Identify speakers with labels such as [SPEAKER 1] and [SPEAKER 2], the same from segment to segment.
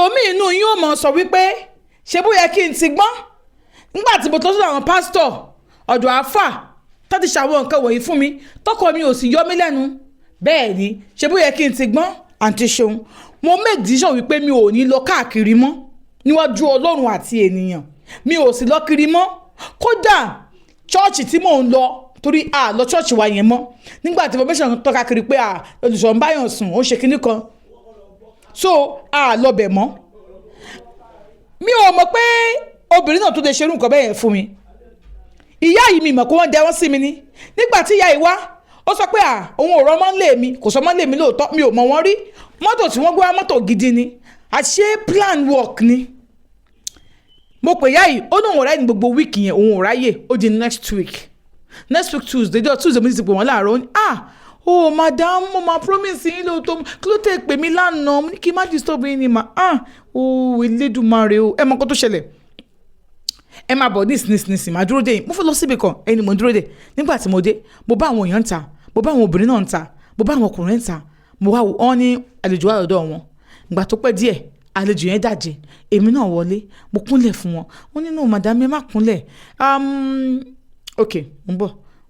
[SPEAKER 1] ẹlòmíì inú yín ò mọ̀ sọ wípé ṣé bó yẹ kí n ti gbọ́n nígbà tí mo tó sọ́dọ̀ àwọn pásítọ̀ ọ̀dọ̀ àáfà tó ti ṣàwọn nǹkan wọ̀nyí fún mi tọkọ mi ò sì yọ mí lẹ́nu bẹ́ẹ̀ ni ṣé bó yẹ kí n ti gbọ́n àǹtí Ṣeun mo make decision wípé mi ò ní lọ káàkiri mọ́ níwájú Ọlọ́run àti ènìyàn mi ò sì lọ kiri mọ́ kódà chọ́ọ̀chì tí mò ń lọ torí lọ chọ́ọ̀chì wa yẹn mọ́ nígbà tí information tọ́ka kiri pé olùsọ̀ ń báyàn sùn ó ṣe kinní kan so lọ bẹ̀ mọ́ mi ò mọ̀ pé obìnrin náà tó lè ṣerú nǹkan bẹ́ẹ̀ yẹn fún mi ìyá yìí mi mọ̀ pé wọ́n dẹ wọ́n sí mi ní nígbà tí ìyá yìí wá ó sọ pé òun ò rọ́mọ́ lé mi kò sọmọ́ lé mi lóòótọ́ mi ò mọ̀ wọ́n rí mọ́tò tí wọ́n gbé wá mọ́tò gidi ni àṣé plan work ni mo pè ìyá yìí ó ní òun ò ráyè ní gbogbo week yẹn òun ò ráyè ó di next week Tuesday mo ti pè wọ́n láàárọ̀ ó ní madam mo ma promise yín lóòótọ́ kí ló tẹ̀ pè mí lánàá mo ní kí n má disturb yín ni mà Elédùmarè o ẹ mọ nǹkan tó ṣẹlẹ̀ ẹ máa bọ̀ nísìnyí máa dúró dé yìí mo fẹ́ lọ síbi kan ẹni mo dúró dé nígbà tí mo dé mo bá àwọn èèyàn ń ta mo bá àwọn obìnrin náà ń ta mo bá àwọn ọkùnrin ń ta mo wá wọn ní àlejò wà lọ́dọ̀ wọn ìgbà tó pẹ́ díẹ̀ àlejò yẹn dàjẹ́ èmi náà wọlé mo kúnlẹ̀ fún wọn wọ́n ní no madam ẹ má kúnlẹ̀ ok mo ń bọ̀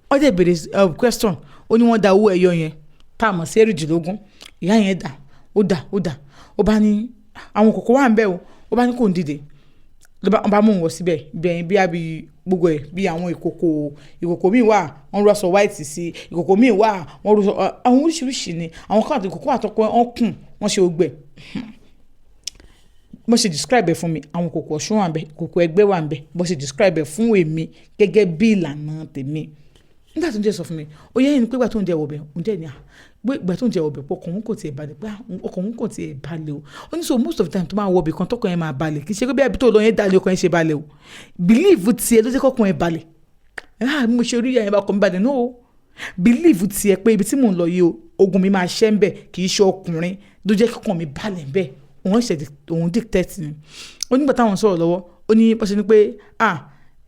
[SPEAKER 1] ó dẹ̀ béèrè question ó ní wọ́n da owó ẹyọ yẹn tá a mọ̀ sí ẹ̀rìndínlógún ìyá yẹn dà ó bá ní àwọn kòkó wà ń bẹ̀ ó bá ní kò ń dìde ló bá mú wọn síbẹ̀ bẹ́ẹ̀ bí àbí gbogbo ẹ̀ bí àwọn ìkòkò míì wà wọ́n rú aṣọ white sí ìkòkò míì wà wọ́n rú àwọn oríṣiríṣi ni àwọn kan àti ìkòkò àtọkọ wọn kùn wọ́n ṣe ogbẹ̀ bó ṣe describe ẹ̀ fún mi àwọn kòkò ọ̀ṣun wà ń bẹ̀ kòkò ẹgbẹ́ wà ń bẹ̀ bó ṣe describe ẹ̀ fún èmi gẹ́gẹ́ bí ìlànà tèmi nígbà tó ń jẹ́ sọ fún mi ó yẹ ẹni pé ìgbà tó ń jẹ́ ọbẹ̀ òun jẹ́ ní ìgbà tó ń jẹ́ ọbẹ̀ pọ̀ ọkùnrin kò tiẹ̀ balẹ̀ pé ọkùnrin kò tiẹ̀ balẹ̀ o ó ní so most of the time tó máa wọ ọbẹ̀ kan tọkàn yẹn máa balẹ̀ kì í ṣe pé bí àbí tó lọ yẹn dalẹ̀ ọkàn yẹn ṣe balẹ̀ o believe tiẹ̀ ló jẹ́ kọ́kàn yẹn balẹ̀ mo ṣe rí yẹn ọkàn mi balẹ̀ no believe tiẹ̀ pé ibi tí mò ń lọ yìí o ogun mi máa ṣẹ́ ń bẹ̀ kì í ṣe ọkùnrin ló jẹ́ kọ́kàn mi balẹ̀ ń bẹ̀ òun dictate ni ó nígbà táwọn sọ̀rọ̀ lọ́wọ́ ó ní bó ṣe ní pé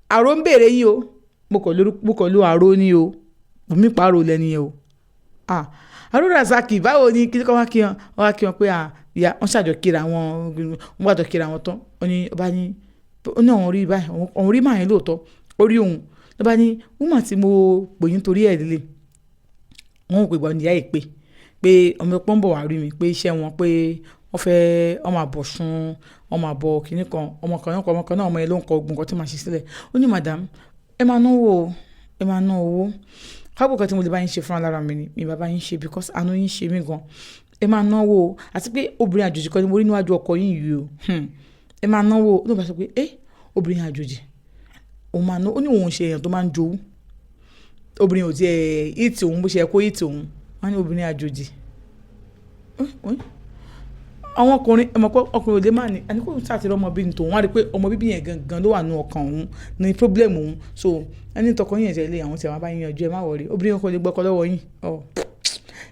[SPEAKER 1] àrò ń béèrè yín o mo kàn lo àrò ní o bùnmí pààrọ̀ lẹ́ni yẹn o àrò Razaki báwo ni kí wọ́n wá kí wọn pé ìyá wọ́n ṣàjọ kíra wọn wọ́n gbàdọ̀ kíra wọn tán ó ní àwọn orí báyìí òun rí màá yẹn lóòótọ́ orí òun ló bá ní wúmà tí mo pè yín torí ẹ̀ lélẹ̀ wọ́n ò pè gbọ́n níyà ẹ̀ pé ọmọ ẹ̀pọ́n bọ̀ wá rí mi pé iṣẹ́ wọn pé wọ́n fẹ́ ọmọ àbọ̀ sun ọmọ àbọ̀ kìíní kan ọmọ kan náà ọmọ yẹn ló ń kọ ogun kan tí màá ṣe sílẹ̀ ó ní madam ẹ máa ná owó káàbọ̀ kan tí mo lè bá yín ṣe fún alára mi ni mi bàbá yín ṣe because àánú yín ṣe mí gan ẹ máa náwó àti pé obìnrin àjòjì kan ni mo rí níwájú ọkọ yín yìí o ẹ máa náwó ló bá sọ pé obìnrin àjòjì òun máa ná ó ní òun ṣe èèyàn tó máa ń jowú obìnrin ò tiẹ̀ ìtì òun bó ṣe yẹ kó ìtì òun wọ́n ní obìnrin àjòjì àwọn ọkùnrin ẹ̀mọ̀ pé ọkùnrin òde máa ní àníkó sàtìrọ ọmọbìnrin tòun wá rí pé ọmọ bíbí yẹn gangan ló wà nínú ọkàn òun ní problem òun so ẹni tọkọ yẹn tẹ̀lé àwọn tí àwọn bá yín yanjú ẹ má wọrí obìnrin kan lè gbọ́kọ lọ́wọ́ yín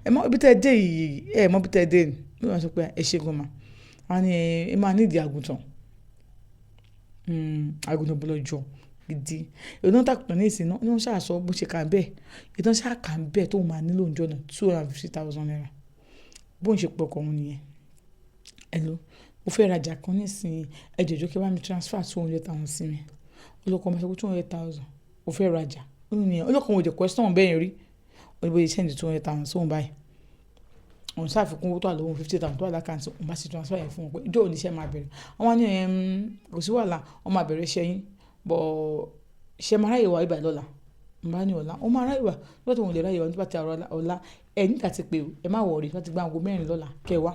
[SPEAKER 1] ẹ mọ ibi tẹ́ ẹ dé yìí ẹ mọ ibi tẹ́ ẹ dé ni bí wọ́n sọ pé ẹ ṣe gan ma wọ́n ní ẹ máa nídìí àgùntàn bọ́lọ̀ jọ gidi ìdán tàkùtàn ní ìsìn náà ní wọ́n ṣàṣọ bó ṣe kà bẹ́ẹ̀ ìdán ṣàkà bẹ́ẹ̀ tó máa nílò ìjọ náà 250,000 naira bó ń ṣe pọ̀ kọ́ òun nìyẹn ẹ̀lò mo fẹ́ rajà kan nísìnyí ẹ̀jẹ̀jọ́ kí wọ́n mi transfer 200,000 sí mi olùkọ́ ọmọ ṣẹ́gun 200,000 mo fẹ́ rajà olùkọ́ mo jẹ́ question bẹ́ẹ̀ rí olùbọ̀ yìí send 200,000 sóhun báyìí òun ṣàfikún owó tó wà lọ́wọ́ 50,000 tó wà lákàntì òun bá sì transfer yẹn fún wọn pé ìjọ oníṣẹ́ máa bẹ̀rẹ̀ àwọn ní kò sí wàhálà wọn máa bẹ̀rẹ̀ iṣẹ́ yín bọ̀ ṣe máa ráyè wá ibà lọ́la n bá ní ọ̀la ó máa ráyè wá nígbà tó wọn lè ráyè wá nígbà tí ọ̀la ẹ̀ nígbà tí pé ẹ má wọ̀rí láti gba aago 4 lọ́la kẹwàá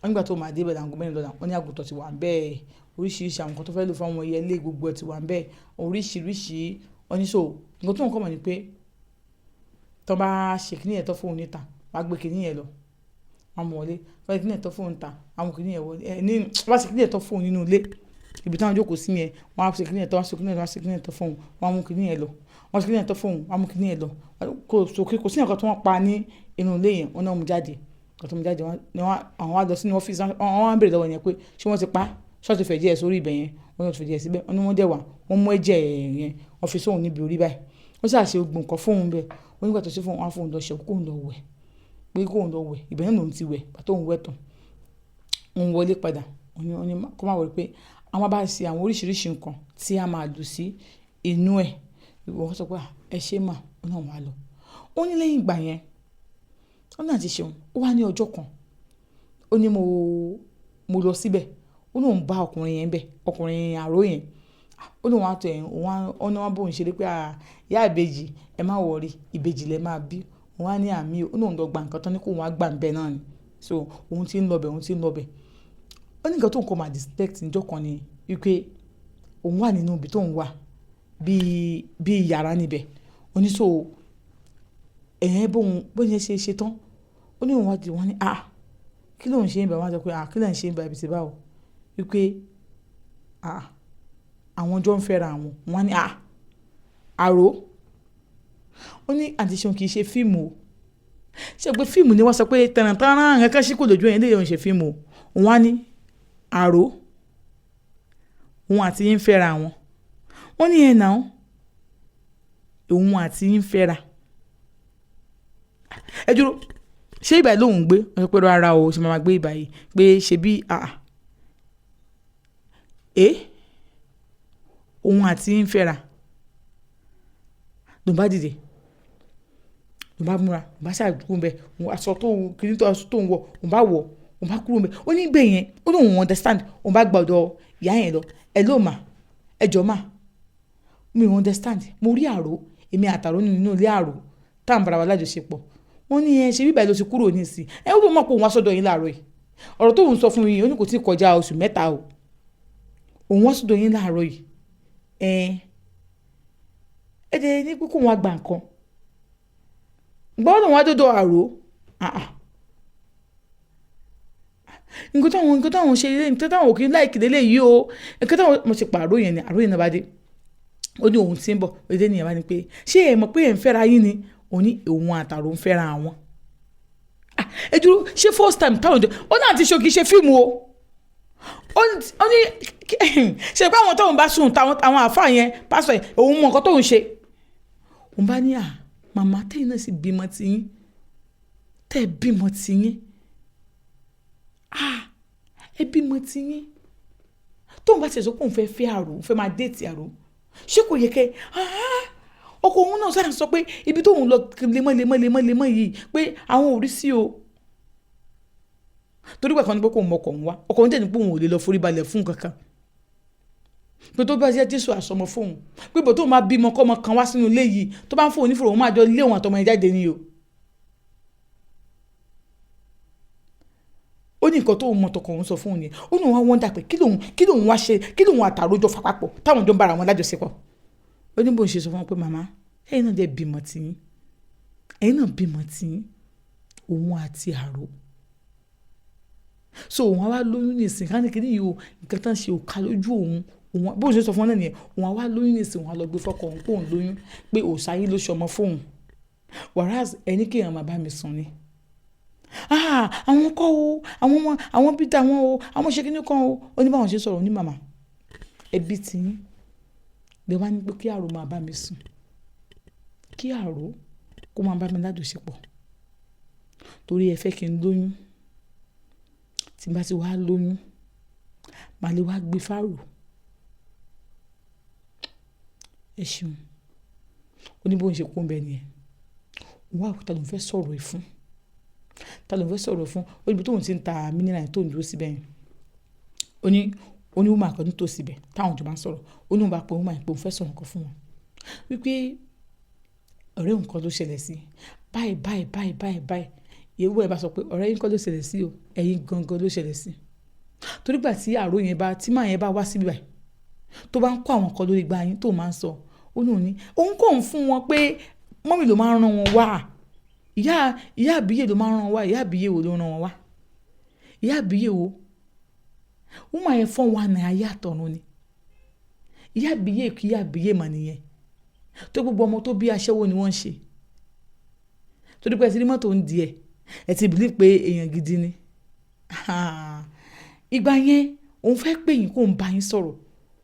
[SPEAKER 1] nígbà tó máa dé bẹ̀rẹ̀ aago 4 lọ́la wọ́n ní àgùntàn ti wà ń bẹ́ẹ̀ oríṣiríṣi àwọn nǹkan tó fẹ́ lò fún àwọn ẹyẹ ilé gbogbo ẹ̀ ti wà ń bẹ́ẹ̀ oríṣiríṣi oníṣò nǹkan tó ń kọ́ mọ̀ ni pé tó bá ṣe kíní ẹ̀ tó fóun níta wàá gbé kíní ẹ̀ lọ wọ́n mú wọlé wọ́n ṣe kíní ẹ̀ tó fóun níta àwọn kíní ẹ̀ wọlé wọ́n ṣe kíní ẹ̀ tó fóun nínú ilé ibi táwọn jókòó sí yẹn wọ́n á ṣe kíní ẹ̀ tó wọ́n ṣe kíní ẹ̀ tó fóun wọ́n á mú kíní ẹ̀ lọ wọ́n ṣe kíní ẹ̀ tó fóun wọ́n á mú kíní ẹ̀ lọ kò sí nǹkan tó wọ́n pa ní inú ilé yẹn wọ́n náà mú jáde kọtùmù jáde àwọn wá lọ sínú ọ́fíìsì àwọn wá ń bèrè lọ́wọ́ yẹn pé ṣé wọ́n ti pa ṣọ́ọ̀tì fẹ̀jẹ̀ sórí ibẹ̀ yẹn wọ́n yóò fẹ̀jẹ̀ síbẹ̀ wọ́n ní wọ́n dẹ̀ wá wọ́n mú ẹ̀jẹ̀ yẹn wọ́n fi sóhun níbi orí báyìí wọ́n ṣàṣe ogun nǹkan fóun bẹ́ẹ̀ wọ́n nígbà tó ṣe fóun wá fóun lọ ṣe kóun lọ wẹ̀ pé kóun lọ wẹ̀ ibẹ̀ yẹn lòun ti wẹ̀ pàtó òun wẹ̀ tán òun wọlé padà ó ní kó má wọlé pé àwọn bá ṣe àwọn oríṣiríṣi nǹkan tí a máa lò sí inú ẹ̀. Wọ́n sọ pé ẹ ṣe mà ó náà wà lọ. Ó ní lẹ́yìn ìgbà yẹn ó náà ti ṣeun. Ó wá ní ọjọ́ kan ó ní mo lọ síbẹ̀. Ó ní òun bá ọkùnrin yẹn bẹ̀, ọkùnrin àró yẹn. Ó ní òun àtọ̀ ẹ̀ òun náà bóun ṣe pé ìyá ìbejì ẹ má wọrí ìbejì lẹ máa bí. Òun á ní àmì ó ní òun lọ gba nǹkan tán ní kó òun á gbà ń bẹ náà ni. So òun ti ń lọ bẹ̀. Ó ní nǹkan tó ń kọ́ máa disrespect níjọ́ kan ni wípé òun wà nínú ibi tó ń wà bí yàrá níbẹ̀. Ó ní so bóun yẹn ṣe tán. Ó ní òun wá di wọ́n ní kí ló ń ṣe ń bẹ̀ wọ́n á sọ pé kí ló ń ṣe ń bẹ̀ ibi tí báwo wípé àwọn jọ ń fẹ́ra àwọn. Wọ́n ní àró. Ó ní àǹtí Ṣeun kì í ṣe fíìmù o. Ṣé pé fíìmù ni wọ́n sọ pé tẹ̀ràntàràn ẹ̀kan ṣí kò lójú ẹ̀yìn léyìn ṣe fíìmù o. Wọ́n á ní àró òun àti yín fẹ́ra àwọn. Wọ́n ní ẹ̀ náà òun àti yín fẹ́ra. Ẹ dúró ṣé ìbà yìí lòun gbé wọ́n sọ pé rárá o ṣe máa gbé ìbà yìí pé ṣe bí òun àti yín fẹ́ra. Ló bá dìde ló bá múra ló bá ṣàdúró ń bẹ aṣọ tó ń kiri tó aṣọ tó ń wọ òun bá wọ̀ òun bá kúrò ń bẹ. Ó ní ibẹ̀ yẹn ó lóun understand òun bá gba ọ̀dọ̀ ìyá yẹn lọ. Ẹ ló mà ẹ jọ mà mi ò understand mo rí àró èmi àtàró nínú ilé àró tá à ń bára wa lájọṣepọ̀. Wọ́n ní ṣe bíbá ló ti kúrò nísìn ó ló mọ̀ pé òun wá sọ́dọ̀ yín láàárọ̀ yìí. Ọ̀rọ̀ tó ń sọ fún mi ó ní kò tí ì kọjá oṣù 3 o. Òun wá sọ́dọ̀ yín láàárọ̀ yìí. Ẹ dẹ̀ ní pé kó wọn gbà nǹkan gbọ́dọ̀ wọn dọ́dọ̀ àró. nǹkan táwọn ṣe ilé nǹkan táwọn òkè láìkì lélẹ̀ yìí o. nǹkan táwọn mo ṣe pa àró yẹn ni àró yẹn náà bá dé. Ó ní òun ti ń bọ̀ òde nìyẹn bá ní pé ṣé ẹ mọ̀ pé ẹ̀ ń fẹ́ra yín ni. Ó ní òun àtàró ń fẹ́ra àwọn. Ẹ dúró ṣé first time táwọn jọ ó náà ti ṣe kì í ṣe fíìmù o. Ó ní ṣe pé àwọn tóun bá sùn àwọn àfáà yẹn pásítọ̀ yẹn òun mọ nǹkan tóun ṣe. Òun bá ní màmá tẹ́yìn náà sì bímọ tiyín tẹ́ ẹ bímọ tiyín ẹ bímọ tiyín tóun bá ṣe sọ pé òun fẹ́ fẹ́ àrò òun fẹ́ máa déètì àrò ṣé kò yẹ kẹ́ ọkọ òun náà sáà sọ pé ibi tóun lọ lemọ́ yìí pé àwọn ò rí sí o. Torí pé kan ní pé kò mọ ọkọ̀ ń wá ọkọ̀ ń tẹ̀ ní pé òun ò lè lọ forí balẹ̀ fún kankan. Pé tó bá jẹ́ Jésù àsọmọ fóun pé bò tó máa bímọ kọ́mọ kan wá sínú ilé yìí tó bá ń fún onífòrò òun máa jọ lé òun àtọmọ ẹ̀ jáde ni o. Ó ní nǹkan tó mọ tọkọ òun sọ fún òun yẹn. Ó ní òun wá wọ́ndà pé kí lòun wá ṣe kí lòun àtàrò jọ fà papọ̀ táwọn jọ ń bára wọn lájọṣepọ̀. Ó ní bó ń ṣe sọ fún wọn pé màmá ẹ̀yin náà dẹ̀ bímọ tiyín òun àti àrò. So òun á wá lóyún nìsín ká ní kíní yìí o nǹkan tán ṣe òkà lójú òun bó ṣe sọ fún wọn náà nìyẹn òun á wá lóyún nìsín òun á lọ gbé fọ́kọ òun kó òun lóyún pé òòṣà yìí ló ṣọmọ fóun. Whereas ẹni kéèyàn máa bá mi sùn ni. Àwọn kọ́ o àwọn bí dá wọn o àwọn ṣe kíní kan o. Ó ní báwọn ṣe sọ̀rọ̀ ní màmá ẹbí tiyín lè wá ní pé kí àrò máa bá mi sùn kí àrò kó máa bá mi lájọṣepọ̀ torí ẹ fẹ́ kí n lóyún tí n bá ti wá lóyún màá lè wá gbé fáàrò. Ẹ ṣeun. Ó ní bóun ṣe kó ń bẹ nìyẹn. Òun wá ta ló ń fẹ́ sọ̀rọ̀ ẹ̀ fún ó níbi tóun ti ń ta mínírà tó ń dúró síbẹ̀ yẹn. Ó ní wọ́n máa kọ́ ní tó síbẹ̀ táwọn jọ bá ń sọ̀rọ̀ ó ní wọ́n bá pé wọ́n máa ń pè òun fẹ́ sọ̀rọ̀ nǹkan fún wọn wípé ọ̀rẹ́ òun kan ló ṣẹlẹ̀ sí báyìí ìyẹ́wò ẹ̀ bá sọ pé ọ̀rẹ́ yín kọ́ ló ṣẹlẹ̀ sí o ẹ̀yin gangan ló ṣẹlẹ̀ sí. Torí gbà tí àrò yẹn tí màá yẹn bá wá síbí báyìí tó bá ń kó àwọn kan lórí gba yín tó máa ń sọ ó ní òun kò ń fún wọn pé mọ́mì ló máa ń rán wọn wá ìyá àbíyè ló máa ń rán wọn wá ìyá àbíyè wo ló rán wọn wá ìyá àbíyè wo wọ́n máa yẹ fọ́n wa ní ayé àtọ̀run ni ìyá àbíyè kí ìyá àbíyè mà nìyẹn tó gbogbo ọmọ tó bí aṣẹ́wó ni wọ́n ń ṣe torí pé ẹtì ní mọ́tò ń di ẹ ti bìlí pé èèyàn gidi ni ìgbà yẹn òun fẹ́ pè yín kó ń bá yín sọ̀rọ̀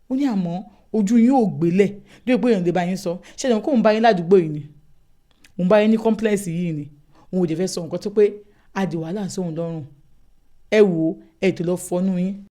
[SPEAKER 1] ó ní àmọ́ ojú yín ò gbélẹ̀ lórí pé èèyàn lè bá yín sọ ṣẹlẹ̀ kó ń bá yín ládùúgbò yìí ni òun bá yín ní kọ́ńplẹ́ẹ̀sì yìí ni òun ò dẹ̀ fẹ́ sọ nǹkan tó pé adì wàhálà sóhun lọ́rùn ẹ wò ẹ tó lọ fọnú yín